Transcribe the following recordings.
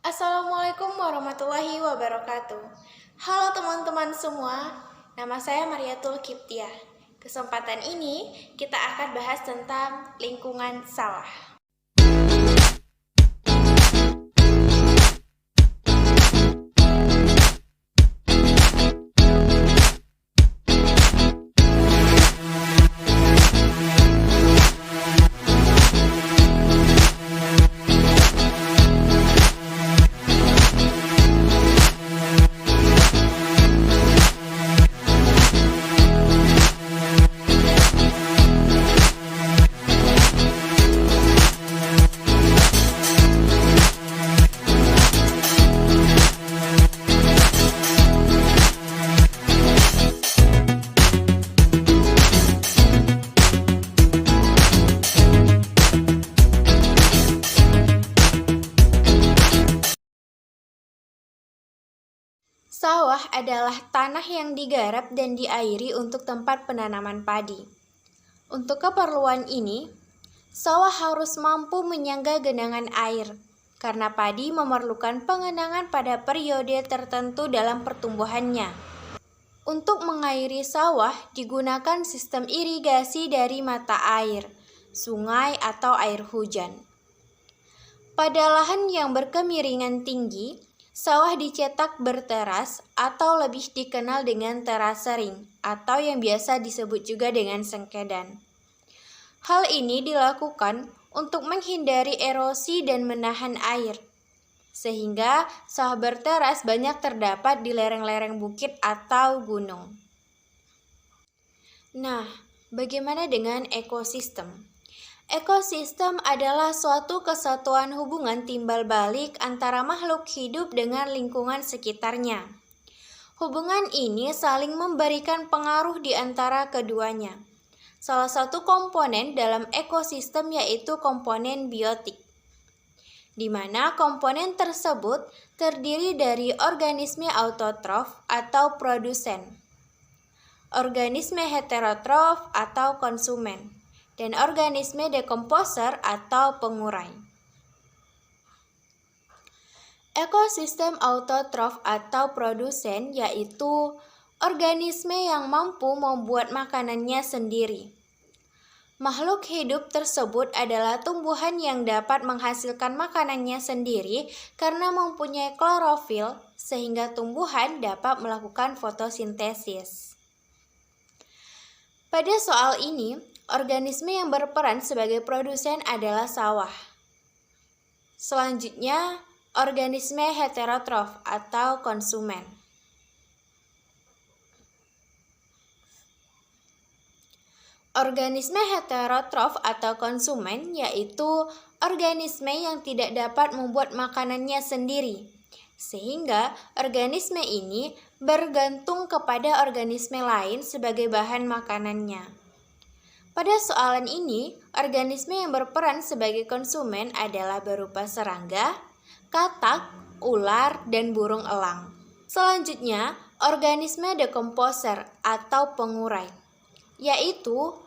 Assalamualaikum warahmatullahi wabarakatuh. Halo teman-teman semua, nama saya Mariatul Kiptiah. Kesempatan ini kita akan bahas tentang lingkungan sawah. Sawah adalah tanah yang digarap dan diairi untuk tempat penanaman padi. Untuk keperluan ini, sawah harus mampu menyangga genangan air, karena padi memerlukan pengenangan pada periode tertentu dalam pertumbuhannya. Untuk mengairi sawah digunakan sistem irigasi dari mata air, sungai atau air hujan. Pada lahan yang berkemiringan tinggi, sawah dicetak berteras atau lebih dikenal dengan terasering atau yang biasa disebut juga dengan sengkedan. Hal ini dilakukan untuk menghindari erosi dan menahan air, sehingga sawah berteras banyak terdapat di lereng-lereng bukit atau gunung. Nah, bagaimana dengan ekosistem? Ekosistem adalah suatu kesatuan hubungan timbal balik antara makhluk hidup dengan lingkungan sekitarnya. Hubungan ini saling memberikan pengaruh di antara keduanya. Salah satu komponen dalam ekosistem yaitu komponen biotik, di mana komponen tersebut terdiri dari organisme autotrof atau produsen, organisme heterotrof atau konsumen, dan organisme dekomposer atau pengurai. Ekosistem autotrof atau produsen yaitu organisme yang mampu membuat makanannya sendiri. Makhluk hidup tersebut adalah tumbuhan yang dapat menghasilkan makanannya sendiri karena mempunyai klorofil, sehingga tumbuhan dapat melakukan fotosintesis. Pada soal ini, organisme yang berperan sebagai produsen adalah sawah. Selanjutnya, organisme heterotrof atau konsumen. Organisme heterotrof atau konsumen yaitu organisme yang tidak dapat membuat makanannya sendiri, sehingga organisme ini bergantung kepada organisme lain sebagai bahan makanannya. Pada soalan ini, organisme yang berperan sebagai konsumen adalah berupa serangga, katak, ular, dan burung elang. Selanjutnya, organisme dekomposer atau pengurai, yaitu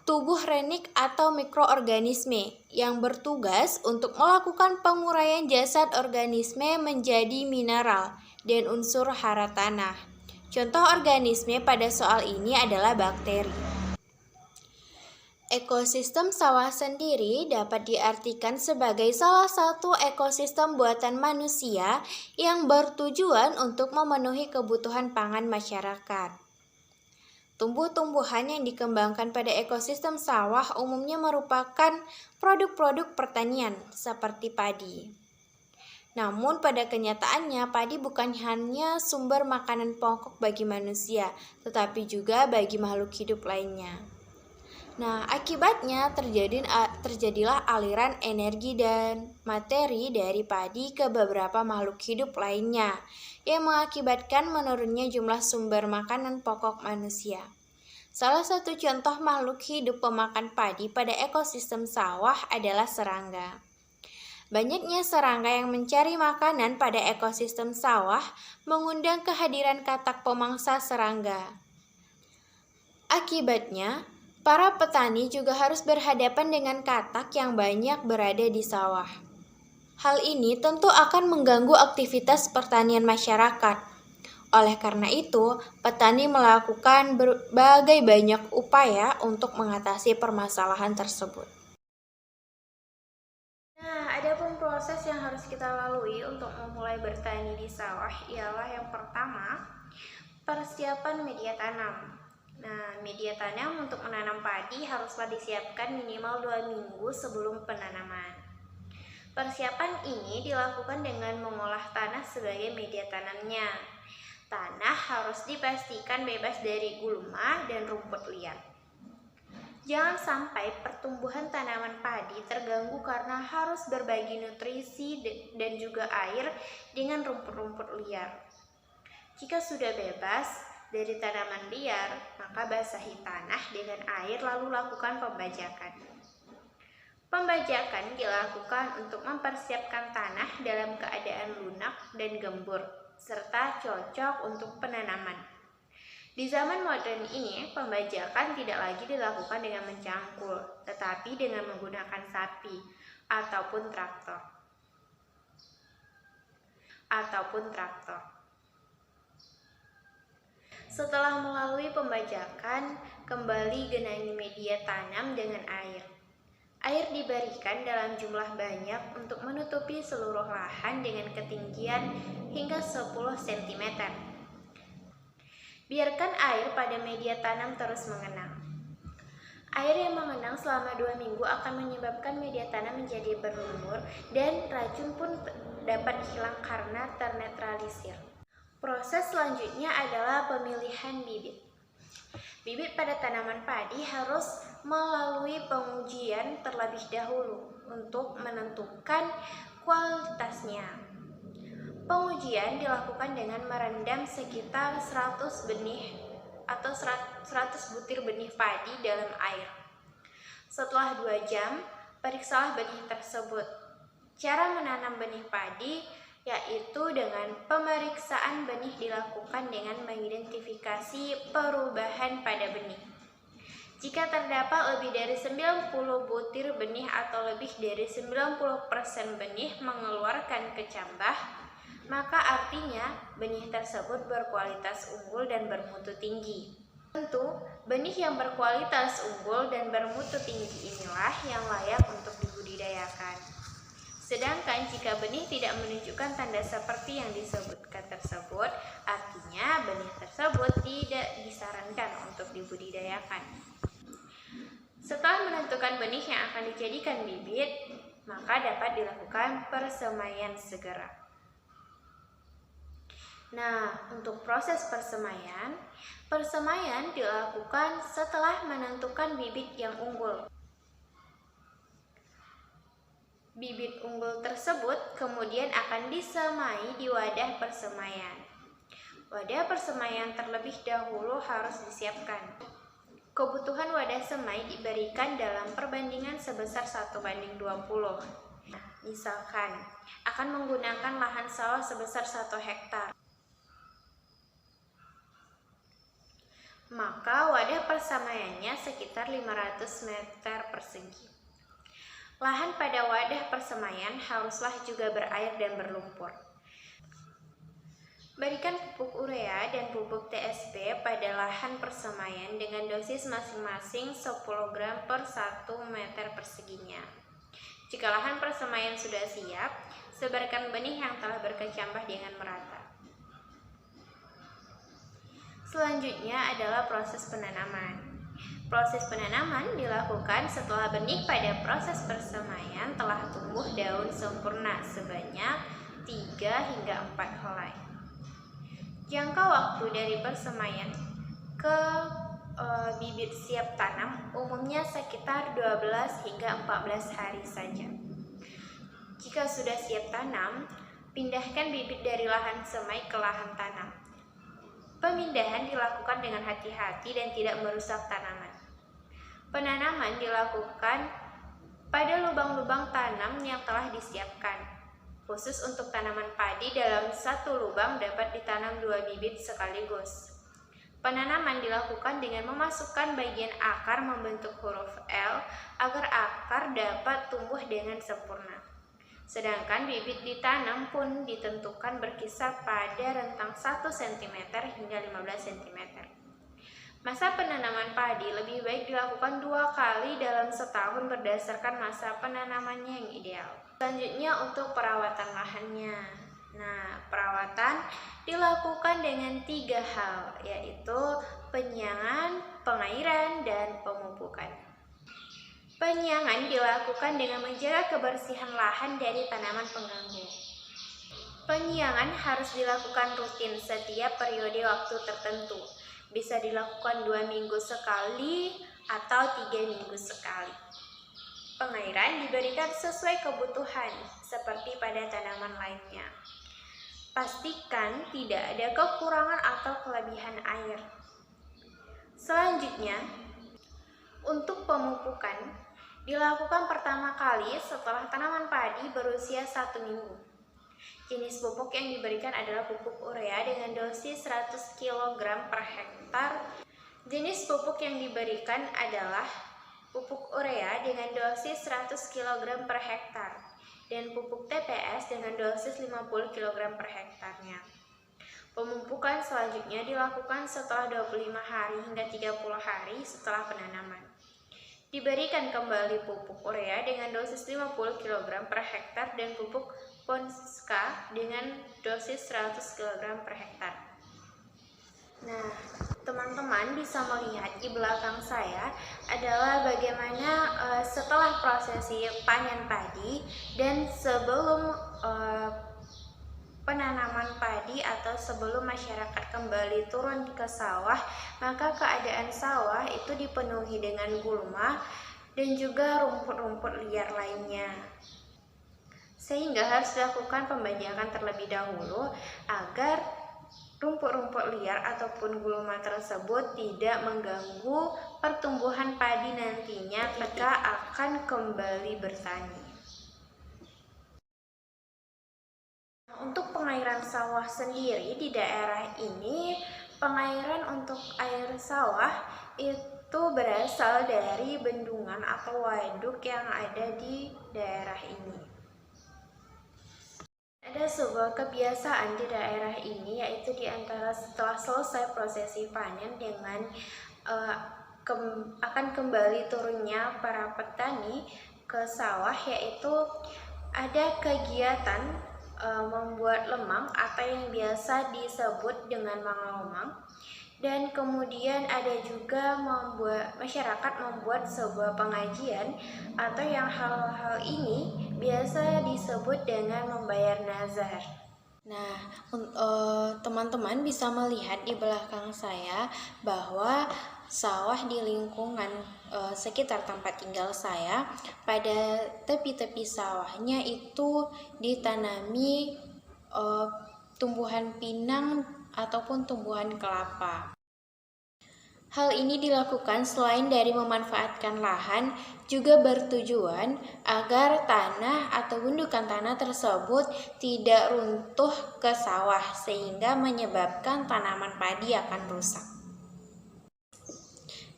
tubuh renik atau mikroorganisme yang bertugas untuk melakukan penguraian jasad organisme menjadi mineral dan unsur hara tanah. Contoh organisme pada soal ini adalah bakteri. Ekosistem sawah sendiri dapat diartikan sebagai salah satu ekosistem buatan manusia yang bertujuan untuk memenuhi kebutuhan pangan masyarakat. Tumbuh-tumbuhan yang dikembangkan pada ekosistem sawah umumnya merupakan produk-produk pertanian seperti padi. Namun pada kenyataannya padi bukan hanya sumber makanan pokok bagi manusia, tetapi juga bagi makhluk hidup lainnya. Nah, akibatnya terjadilah aliran energi dan materi dari padi ke beberapa makhluk hidup lainnya yang mengakibatkan menurunnya jumlah sumber makanan pokok manusia. Salah satu contoh makhluk hidup pemakan padi pada ekosistem sawah adalah serangga. Banyaknya serangga yang mencari makanan pada ekosistem sawah mengundang kehadiran katak pemangsa serangga. Akibatnya, para petani juga harus berhadapan dengan katak yang banyak berada di sawah. Hal ini tentu akan mengganggu aktivitas pertanian masyarakat. Oleh karena itu, petani melakukan berbagai banyak upaya untuk mengatasi permasalahan tersebut. Nah, ada pun proses yang harus kita lalui untuk memulai bertani di sawah ialah yang pertama, persiapan media tanam. Nah, media tanam untuk menanam padi haruslah disiapkan minimal 2 minggu sebelum penanaman. Persiapan ini dilakukan dengan mengolah tanah sebagai media tanamnya. Tanah harus dipastikan bebas dari gulma dan rumput liar. Jangan sampai pertumbuhan tanaman padi terganggu karena harus berbagi nutrisi dan juga air dengan rumput-rumput liar. Jika sudah bebas dari tanaman liar, maka basahi tanah dengan air lalu lakukan pembajakan. Pembajakan dilakukan untuk mempersiapkan tanah dalam keadaan lunak dan gembur, serta cocok untuk penanaman. Di zaman modern ini, pembajakan tidak lagi dilakukan dengan mencangkul, tetapi dengan menggunakan sapi ataupun traktor. Setelah melalui pembajakan, kembali genangi media tanam dengan air. Air diberikan dalam jumlah banyak untuk menutupi seluruh lahan dengan ketinggian hingga 10 cm. Biarkan air pada media tanam terus mengenang. Air yang mengenang selama 2 minggu akan menyebabkan media tanam menjadi berlumur dan racun pun dapat hilang karena ternetralisir. Proses selanjutnya adalah pemilihan bibit. Bibit pada tanaman padi harus melalui pengujian terlebih dahulu untuk menentukan kualitasnya. Pengujian dilakukan dengan merendam sekitar 100 benih atau 100 butir benih padi dalam air. Setelah 2 jam, periksalah benih tersebut. Cara menanam benih padi yaitu dengan pemeriksaan benih dilakukan dengan mengidentifikasi perubahan pada benih. Jika terdapat lebih dari 90 butir benih atau lebih dari 90% benih mengeluarkan kecambah, maka artinya benih tersebut berkualitas unggul dan bermutu tinggi. Tentu, benih yang berkualitas unggul dan bermutu tinggi inilah yang layak untuk dibudidayakan. Sedangkan jika benih tidak menunjukkan tanda seperti yang disebutkan tersebut, artinya benih tersebut tidak disarankan untuk dibudidayakan. Setelah menentukan benih yang akan dijadikan bibit, maka dapat dilakukan persemaian segera. Nah, untuk proses persemaian dilakukan setelah menentukan bibit yang unggul. Bibit unggul tersebut kemudian akan disemai di wadah persemaian. Wadah persemaian terlebih dahulu harus disiapkan. Kebutuhan wadah semai diberikan dalam perbandingan sebesar 1:20. Nah, misalkan akan menggunakan lahan sawah sebesar 1 hektar. Maka wadah persemaiannya sekitar 500 meter persegi. Lahan pada wadah persemaian haruslah juga berair dan berlumpur. Berikan pupuk urea dan pupuk TSP pada lahan persemaian dengan dosis masing-masing 10 gram per 1 meter perseginya. Jika lahan persemaian sudah siap, sebarkan benih yang telah berkecambah dengan merata. Selanjutnya adalah proses penanaman. Proses penanaman dilakukan setelah benih pada proses persemaian telah tumbuh daun sempurna sebanyak 3 hingga 4 helai. Jangka waktu dari persemaian ke bibit siap tanam umumnya sekitar 12 hingga 14 hari saja. Jika sudah siap tanam, pindahkan bibit dari lahan semai ke lahan tanam. Pemindahan dilakukan dengan hati-hati dan tidak merusak tanaman. Penanaman dilakukan pada lubang-lubang tanam yang telah disiapkan. Khusus untuk tanaman padi, dalam satu lubang dapat ditanam 2 bibit sekaligus. Penanaman dilakukan dengan memasukkan bagian akar membentuk huruf L agar akar dapat tumbuh dengan sempurna. Sedangkan bibit ditanam pun ditentukan berkisar pada rentang 1 cm hingga 15 cm. Masa penanaman padi lebih baik dilakukan 2 kali dalam setahun berdasarkan masa penanamannya yang ideal. Selanjutnya untuk perawatan lahannya. Nah, perawatan dilakukan dengan 3 hal, yaitu penyiangan, pengairan, dan pemupukan. Penyiangan dilakukan dengan menjaga kebersihan lahan dari tanaman pengganggu. Penyiangan harus dilakukan rutin setiap periode waktu tertentu. Bisa dilakukan 2 minggu sekali atau 3 minggu sekali. Pengairan diberikan sesuai kebutuhan seperti pada tanaman lainnya. Pastikan tidak ada kekurangan atau kelebihan air. Selanjutnya, untuk pemupukan dilakukan pertama kali setelah tanaman padi berusia 1 minggu. Jenis pupuk yang diberikan adalah pupuk urea dengan dosis 100 kg per hektar. Jenis pupuk yang diberikan adalah pupuk urea dengan dosis 100 kg per hektar dan pupuk TPS dengan dosis 50 kg per hektarnya. Pemupukan selanjutnya dilakukan setelah 25 hari hingga 30 hari setelah penanaman. Diberikan kembali pupuk urea dengan dosis 50 kg per hektar dan pupuk Ponska dengan dosis 100 kg per hektar. Nah, teman-teman bisa melihat di belakang saya adalah bagaimana setelah prosesi panen padi dan sebelum penanaman padi atau sebelum masyarakat kembali turun ke sawah, maka keadaan sawah itu dipenuhi dengan gulma dan juga rumput-rumput liar lainnya. Sehingga harus dilakukan pembajakan terlebih dahulu agar rumput-rumput liar ataupun gulma tersebut tidak mengganggu pertumbuhan padi nantinya ketika akan kembali bertani. Untuk pengairan sawah sendiri di daerah ini, pengairan untuk air sawah itu berasal dari bendungan atau waduk yang ada di daerah ini. Ada sebuah kebiasaan di daerah ini, yaitu diantara setelah selesai prosesi panen dengan akan kembali turunnya para petani ke sawah, yaitu ada kegiatan membuat lemang atau yang biasa disebut dengan mangalemang. Dan kemudian ada juga masyarakat membuat sebuah pengajian atau yang hal-hal ini biasa disebut dengan membayar nazar. Nah, teman-teman bisa melihat di belakang saya bahwa sawah di lingkungan sekitar tempat tinggal saya, pada tepi-tepi sawahnya itu ditanami tumbuhan pinang ataupun tumbuhan kelapa. Hal ini dilakukan selain dari memanfaatkan lahan, juga bertujuan agar tanah atau gundukan tanah tersebut tidak runtuh ke sawah sehingga menyebabkan tanaman padi akan rusak.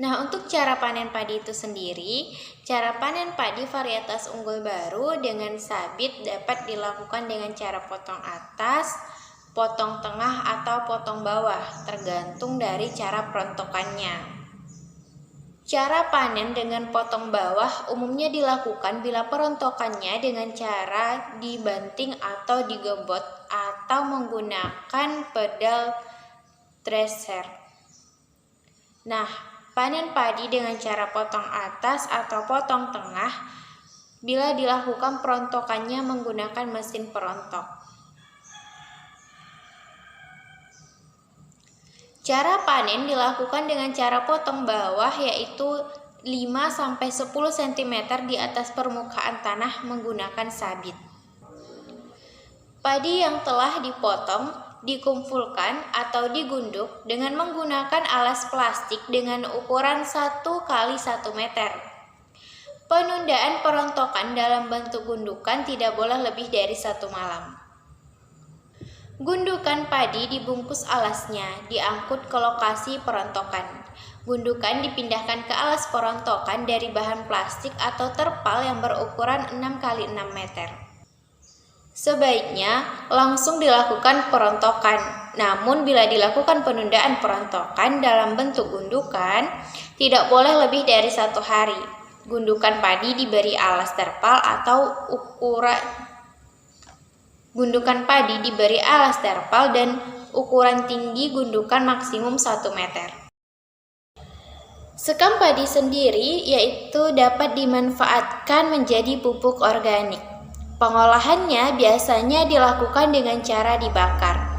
Nah, untuk cara panen padi itu sendiri, cara panen padi varietas unggul baru dengan sabit dapat dilakukan dengan cara potong atas, potong tengah atau potong bawah, tergantung dari cara perontokannya. Cara panen dengan potong bawah umumnya dilakukan bila perontokannya dengan cara dibanting atau digebot atau menggunakan pedal thresher. Nah, panen padi dengan cara potong atas atau potong tengah bila dilakukan perontokannya menggunakan mesin perontok. Cara panen dilakukan dengan cara potong bawah, yaitu 5-10 cm di atas permukaan tanah menggunakan sabit. Padi yang telah dipotong dikumpulkan atau digunduk dengan menggunakan alas plastik dengan ukuran 1 x 1 meter. Penundaan perontokan dalam bentuk gundukan tidak boleh lebih dari 1 malam. Gundukan padi dibungkus alasnya, diangkut ke lokasi perontokan. Gundukan dipindahkan ke alas perontokan dari bahan plastik atau terpal yang berukuran 6 x 6 meter. Sebaiknya langsung dilakukan perontokan. Namun bila dilakukan penundaan perontokan dalam bentuk gundukan, tidak boleh lebih dari 1 hari. Gundukan padi diberi alas terpal dan ukuran tinggi gundukan maksimum 1 meter. Sekam padi sendiri yaitu dapat dimanfaatkan menjadi pupuk organik. Pengolahannya biasanya dilakukan dengan cara dibakar.